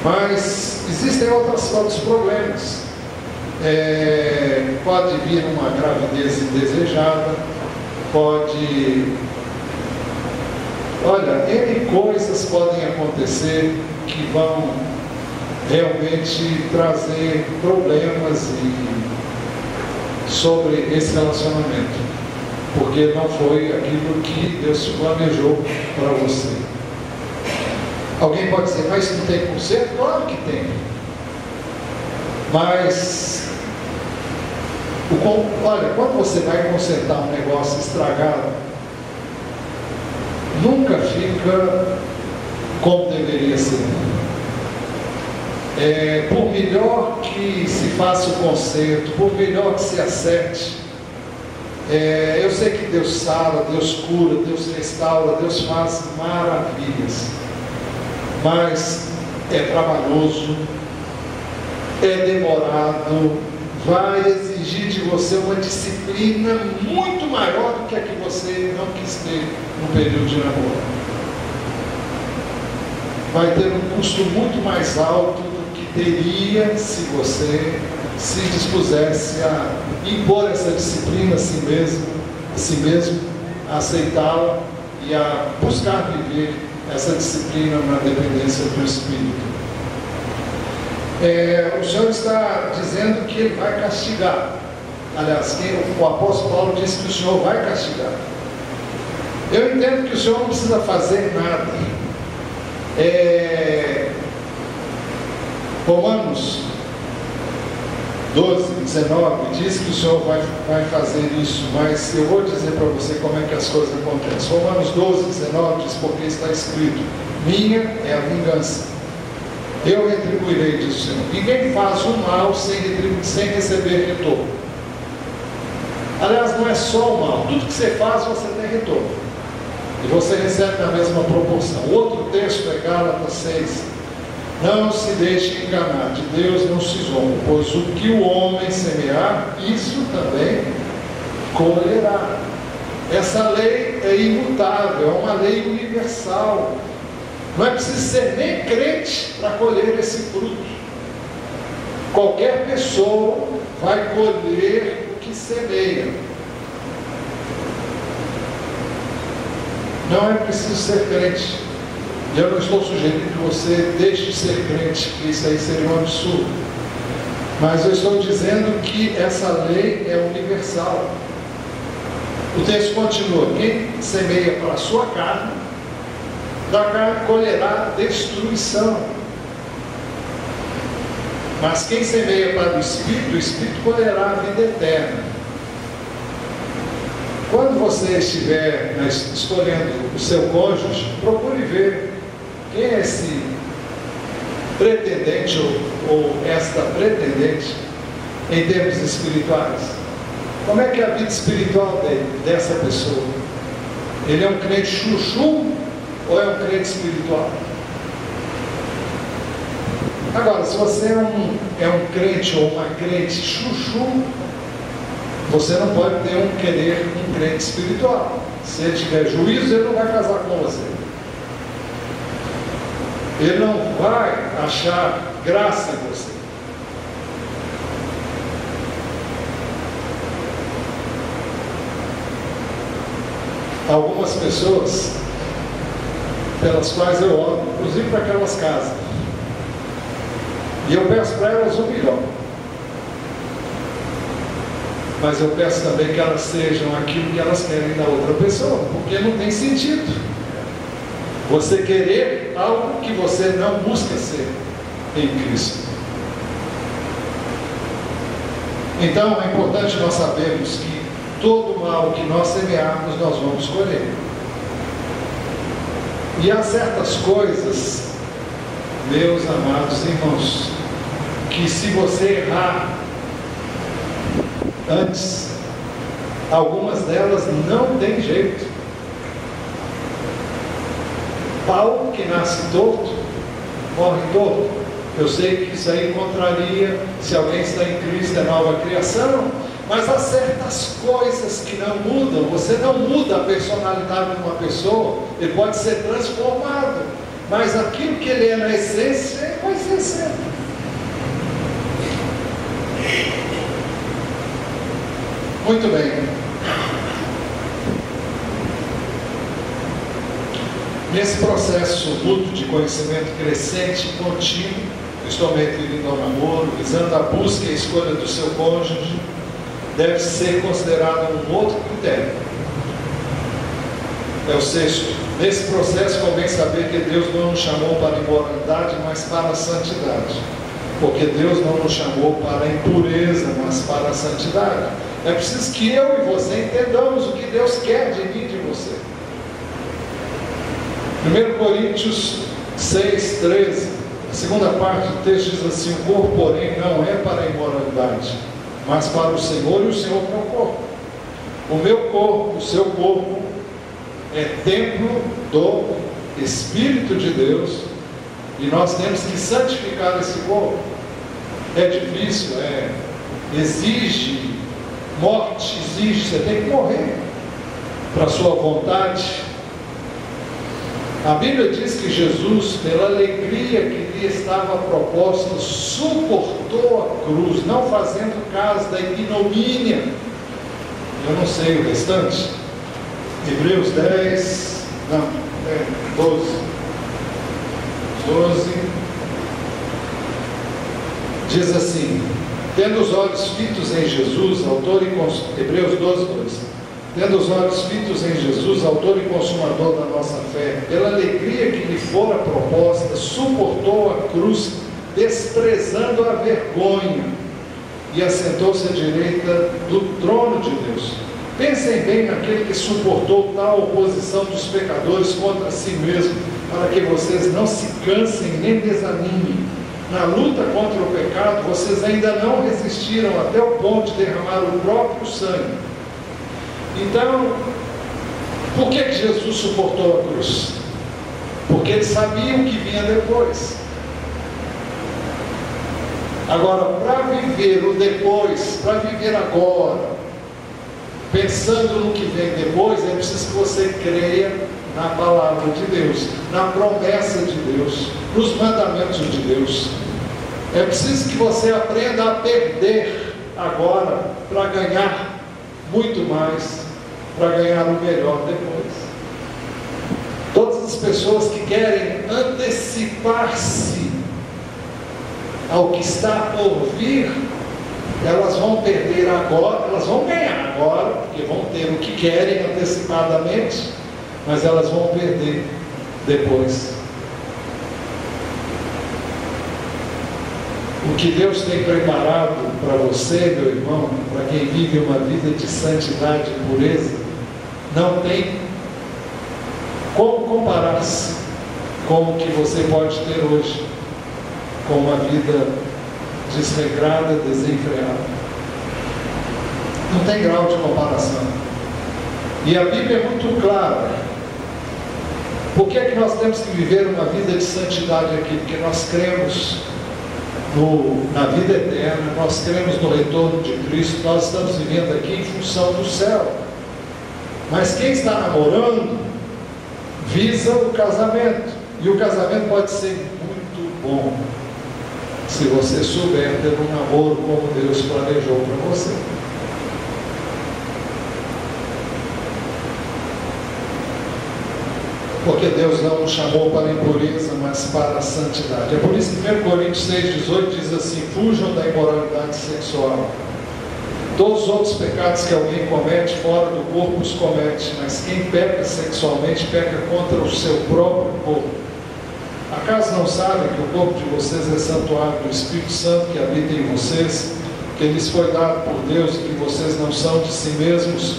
Mas existem outros problemas. Pode vir uma gravidez indesejada, N coisas podem acontecer que vão realmente trazer problemas sobre esse relacionamento, porque não foi aquilo que Deus planejou para você. Alguém pode dizer, mas não tem conserto? Claro que tem. Mas, quando você vai consertar um negócio estragado, nunca fica como deveria ser. Por melhor que se faça o conserto, por melhor que se acerte, eu sei que Deus sara, Deus cura, Deus restaura, Deus faz maravilhas, mas é trabalhoso, é demorado, vai exigir de você uma disciplina muito maior do que a que você não quis ter no período de namoro. Vai ter um custo muito mais alto do que teria se você se dispusesse a impor essa disciplina a si mesmo, a aceitá-la e a buscar viver essa disciplina na dependência do Espírito. O Senhor está dizendo que Ele vai castigar. Aliás, o apóstolo Paulo disse que o Senhor vai castigar. Eu entendo que o Senhor não precisa fazer nada. Romanos 12, 19 diz que o Senhor vai fazer isso, mas eu vou dizer para você como é que as coisas acontecem. Romanos 12, 19 diz, porque está escrito, minha é a vingança, eu retribuirei, diz o Senhor. Ninguém faz o mal sem receber retorno. Aliás, não é só o mal, tudo que você faz você tem retorno, e você recebe na mesma proporção. Outro texto é Gálatas 6, não se deixe enganar, de Deus não se zomba, pois o que o homem semear, isso também colherá. Essa lei é imutável, é uma lei universal. Não é preciso ser nem crente para colher esse fruto. Qualquer pessoa vai colher o que semeia. Não é preciso ser crente. E eu não estou sugerindo que você deixe de ser crente, porque isso aí seria um absurdo. Mas eu estou dizendo que essa lei é universal. O texto continua, quem semeia para a sua carne, da carne colherá destruição. Mas quem semeia para o Espírito colherá a vida eterna. Quando você estiver escolhendo o seu cônjuge, procure ver quem é esse pretendente ou esta pretendente em termos espirituais. Como é que é a vida espiritual dessa pessoa? Ele é um crente chuchu ou é um crente espiritual? Agora, se você é um crente ou uma crente chuchu, você não pode ter um crente espiritual. Se ele tiver juízo, ele não vai casar com você. Ele não vai achar graça em você. Algumas pessoas pelas quais eu oro, inclusive para aquelas casas, e eu peço para elas o melhor, mas eu peço também que elas sejam aquilo que elas querem da outra pessoa, porque não tem sentido você querer algo que você não busca ser em Cristo. Então é importante nós sabermos que todo mal que nós semearmos, nós vamos colher. E há certas coisas, meus amados irmãos, que se você errar antes, algumas delas não tem jeito. Pau que nasce torto, morre torto. Eu sei que isso aí encontraria, se alguém está em Cristo, é nova criação, mas há certas coisas que não mudam. Você não muda a personalidade de uma pessoa, ele pode ser transformado, mas aquilo que ele é na essência, ele vai ser sempre. Muito bem. Nesse processo mútuo de conhecimento crescente e contínuo, estou me referindo ao namoro, visando a busca e a escolha do seu cônjuge, deve ser considerado um outro critério. É o sexto. Nesse processo convém saber que Deus não nos chamou para a imoralidade, mas para a santidade. Porque Deus não nos chamou para a impureza, mas para a santidade. É preciso que eu e você entendamos o que Deus quer de mim e de você. 1 Coríntios 6, 13, a segunda parte do texto diz assim: o corpo, porém, não é para a imoralidade, mas para o Senhor, e o Senhor para o corpo. O meu corpo, o seu corpo, é templo do Espírito de Deus, e nós temos que santificar esse corpo. É difícil, exige morte, você tem que morrer para a sua vontade. A Bíblia diz que Jesus, pela alegria que lhe estava proposta, suportou a cruz, não fazendo caso da ignomínia. Eu não sei o restante. Hebreus 10, 12. Diz assim: tendo os olhos fitos em Jesus, Hebreus 12, 2. Tendo os olhos fitos em Jesus, autor e consumador da nossa fé, pela alegria que lhe fora proposta, suportou a cruz, desprezando a vergonha, e assentou-se à direita do trono de Deus. Pensem bem naquele que suportou tal oposição dos pecadores contra si mesmo, para que vocês não se cansem nem desanimem. Na luta contra o pecado, vocês ainda não resistiram até o ponto de derramar o próprio sangue. Então, por que Jesus suportou a cruz? Porque ele sabia o que vinha depois. Agora, para viver o depois, para viver agora, pensando no que vem depois, é preciso que você creia na palavra de Deus, na promessa de Deus, nos mandamentos de Deus. É preciso que você aprenda a perder agora para ganhar muito mais, para ganhar o melhor depois. Todas as pessoas que querem antecipar-se ao que está por vir, elas vão perder agora, elas vão ganhar agora, porque vão ter o que querem antecipadamente, mas elas vão perder depois. O que Deus tem preparado para você, meu irmão, para quem vive uma vida de santidade e pureza, não tem como comparar-se com o que você pode ter hoje, com uma vida desregrada, desenfreada. Não tem grau de comparação. E a Bíblia é muito clara. Por que é que nós temos que viver uma vida de santidade aqui? Porque nós cremos na vida eterna, nós cremos no retorno de Cristo, nós estamos vivendo aqui em função do céu. Mas quem está namorando visa o casamento, e o casamento pode ser muito bom se você souber ter um namoro como Deus planejou para você. Porque Deus não nos chamou para a impureza, mas para a santidade. É por isso que 1 Coríntios 6,18 diz assim: fujam da imoralidade sexual. Todos os outros pecados que alguém comete fora do corpo os comete, mas quem peca sexualmente peca contra o seu próprio corpo. Acaso não sabem que o corpo de vocês é santuário do Espírito Santo que habita em vocês, que lhes foi dado por Deus, e que vocês não são de si mesmos?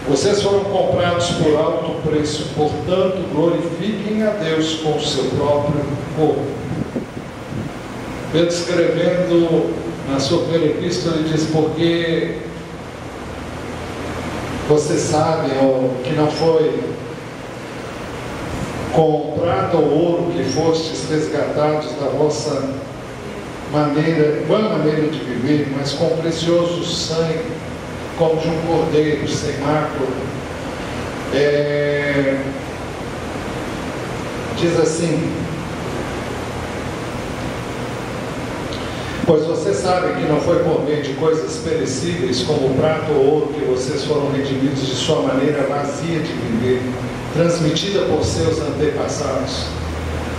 Vocês foram comprados por alto preço, portanto, glorifiquem a Deus com o seu próprio corpo. Pedro, escrevendo na sua primeira epístola, ele diz: porque vocês sabem que não foi com prata ou ouro que fostes resgatados da vossa vã maneira de viver, mas com precioso sangue, como de um cordeiro sem mácula. Diz assim: pois vocês sabem que não foi por meio de coisas perecíveis, como prata ou ouro, que vocês foram redimidos de sua maneira vazia de viver, transmitida por seus antepassados,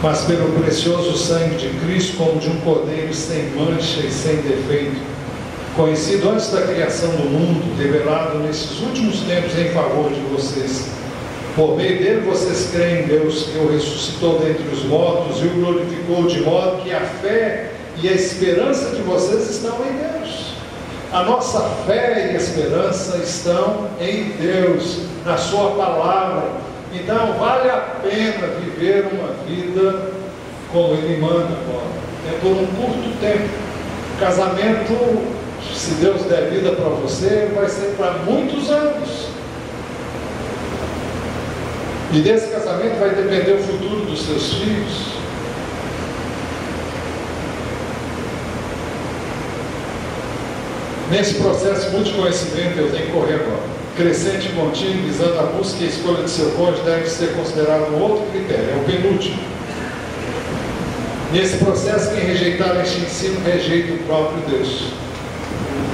mas pelo precioso sangue de Cristo, como de um cordeiro sem mancha e sem defeito, conhecido antes da criação do mundo, revelado nesses últimos tempos em favor de vocês. Por meio dele vocês creem em Deus, que o ressuscitou dentre os mortos e o glorificou, de modo que a fé e a esperança de vocês estão em Deus. A nossa fé e esperança estão em Deus, na sua palavra. Então vale a pena viver uma vida como Ele manda agora. É por um curto tempo. Casamento, se Deus der vida para você, vai ser para muitos anos. E desse casamento vai depender o futuro dos seus filhos. Nesse processo muito de conhecimento eu tenho que correr agora. Crescente e contínuo, visando a busca e a escolha de seu cônjuge, deve ser considerado um outro critério, é o penúltimo. Nesse processo, quem rejeitar este ensino, rejeita o próprio Deus.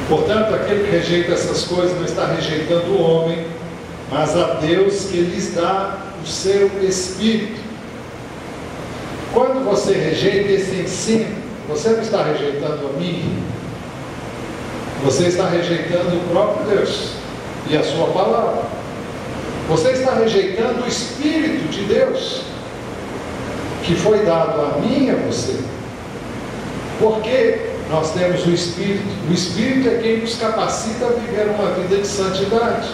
Portanto, aquele que rejeita essas coisas não está rejeitando o homem, mas a Deus que lhes dá o seu Espírito. Quando você rejeita esse ensino, você não está rejeitando a mim, você está rejeitando o próprio Deus e a sua palavra. Você está rejeitando o Espírito de Deus, que foi dado a mim e a você. Porque nós temos o Espírito. O Espírito é quem nos capacita a viver uma vida de santidade.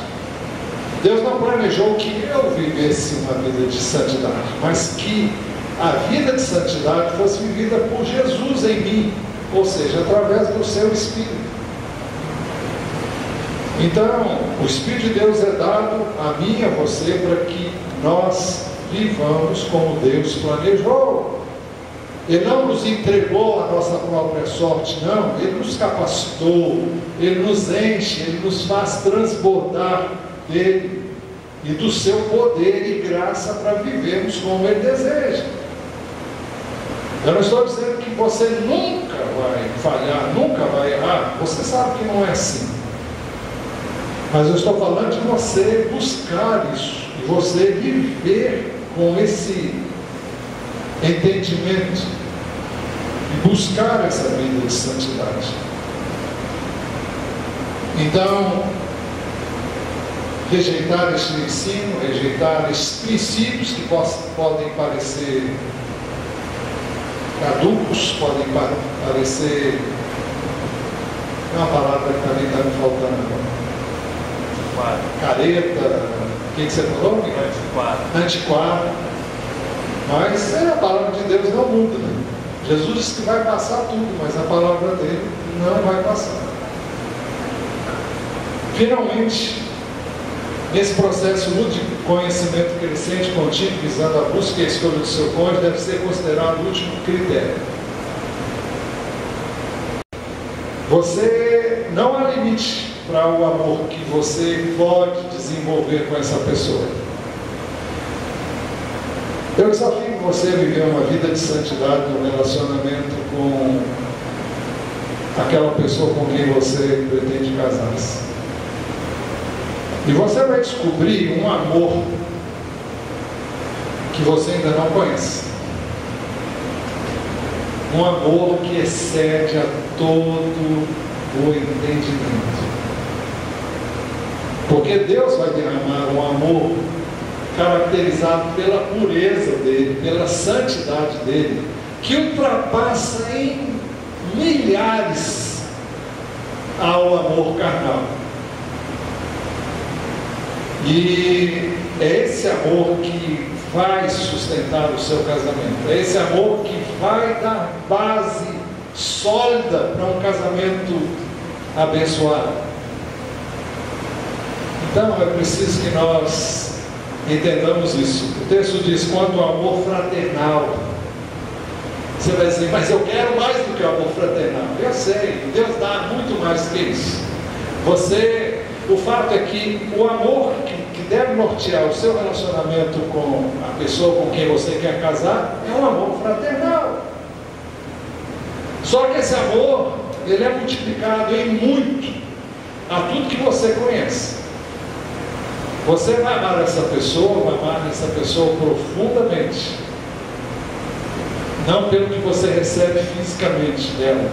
Deus não planejou que eu vivesse uma vida de santidade, mas que a vida de santidade fosse vivida por Jesus em mim, ou seja, através do seu Espírito. Então, o Espírito de Deus é dado a mim e a você para que nós vivamos como Deus planejou. Ele não nos entregou a nossa própria sorte, não. Ele nos capacitou, Ele nos enche, Ele nos faz transbordar dele e do seu poder e graça para vivermos como Ele deseja. Eu não estou dizendo que você nunca vai falhar, nunca vai errar. Você sabe que não é assim. Mas eu estou falando de você buscar isso, e você viver com esse entendimento, e buscar essa vida de santidade. Então, rejeitar este ensino, rejeitar esses princípios que podem parecer caducos, podem parecer... É uma palavra que também está me faltando agora. Careta, o que você falou? Antiquado. Mas a palavra de Deus não muda, né? Jesus disse que vai passar tudo, mas a palavra dele não vai passar. Finalmente, nesse processo de conhecimento crescente, contínuo, visando a busca e a escolha do seu cônjuge, deve ser considerado o último critério. Você não há limite para o amor que você pode desenvolver com essa pessoa. Eu desafio você a viver uma vida de santidade no relacionamento com aquela pessoa com quem você pretende casar-se. E você vai descobrir um amor que você ainda não conhece. Um amor que excede a todo o entendimento. Porque Deus vai derramar um amor caracterizado pela pureza dele, pela santidade dele, que ultrapassa em milhares ao amor carnal. E é esse amor que vai sustentar o seu casamento, é esse amor que vai dar base sólida para um casamento abençoado. Então é preciso que nós entendamos isso. O texto diz: quanto ao amor fraternal, Você vai dizer, mas eu quero mais do que o amor fraternal. Eu sei, Deus dá muito mais que isso. O fato é que o amor que deve nortear o seu relacionamento com a pessoa com quem você quer casar é um amor fraternal. Só que esse amor, ele é multiplicado em muito a tudo que você conhece. Você vai amar essa pessoa, vai amar essa pessoa profundamente, não pelo que você recebe fisicamente dela,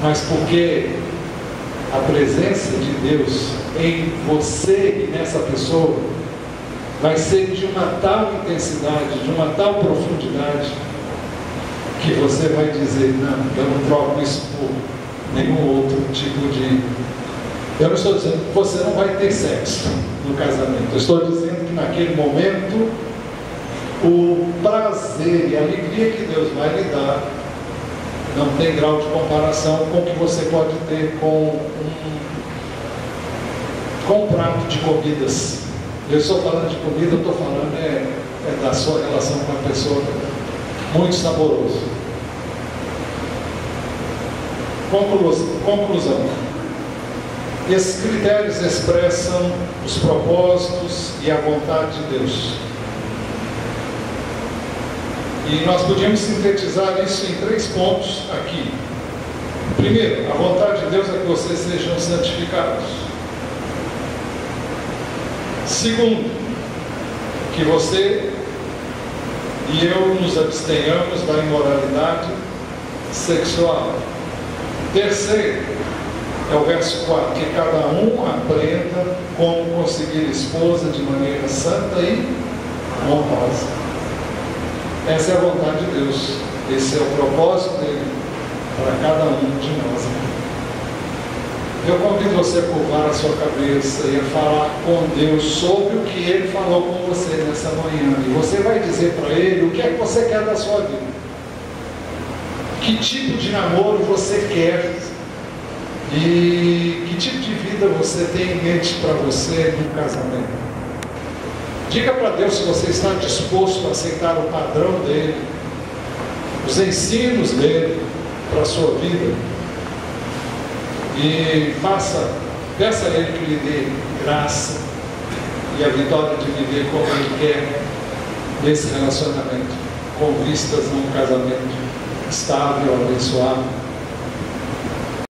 mas porque a presença de Deus em você e nessa pessoa vai ser de uma tal intensidade, de uma tal profundidade, que você vai dizer, não, eu não troco isso por nenhum outro tipo de... Eu não estou dizendo que você não vai ter sexo no casamento, eu estou dizendo que naquele momento o prazer e a alegria que Deus vai lhe dar não tem grau de comparação com o que você pode ter com um prato de comidas. Eu estou falando de comida, eu estou falando da sua relação com a pessoa, muito saboroso. Conclusão. Esses critérios expressam os propósitos e a vontade de Deus. E nós podíamos sintetizar isso em 3 pontos aqui. Primeiro, a vontade de Deus é que vocês sejam santificados. Segundo, que você e eu nos abstenhamos da imoralidade sexual. Terceiro, é o verso 4, que cada um aprenda como conseguir esposa de maneira santa e honrosa. Essa é a vontade de Deus, esse é o propósito dele para cada um de nós. Eu convido você a curvar a sua cabeça e a falar com Deus sobre o que Ele falou com você nessa manhã. E você vai dizer para Ele o que é que você quer da sua vida. Que tipo de namoro você quer? E que tipo de vida você tem em mente para você no casamento? Diga para Deus se você está disposto a aceitar o padrão dele, os ensinos dele para a sua vida. E peça a Ele que lhe dê graça e a vitória de viver como Ele quer nesse relacionamento, com vistas a um casamento estável, abençoado.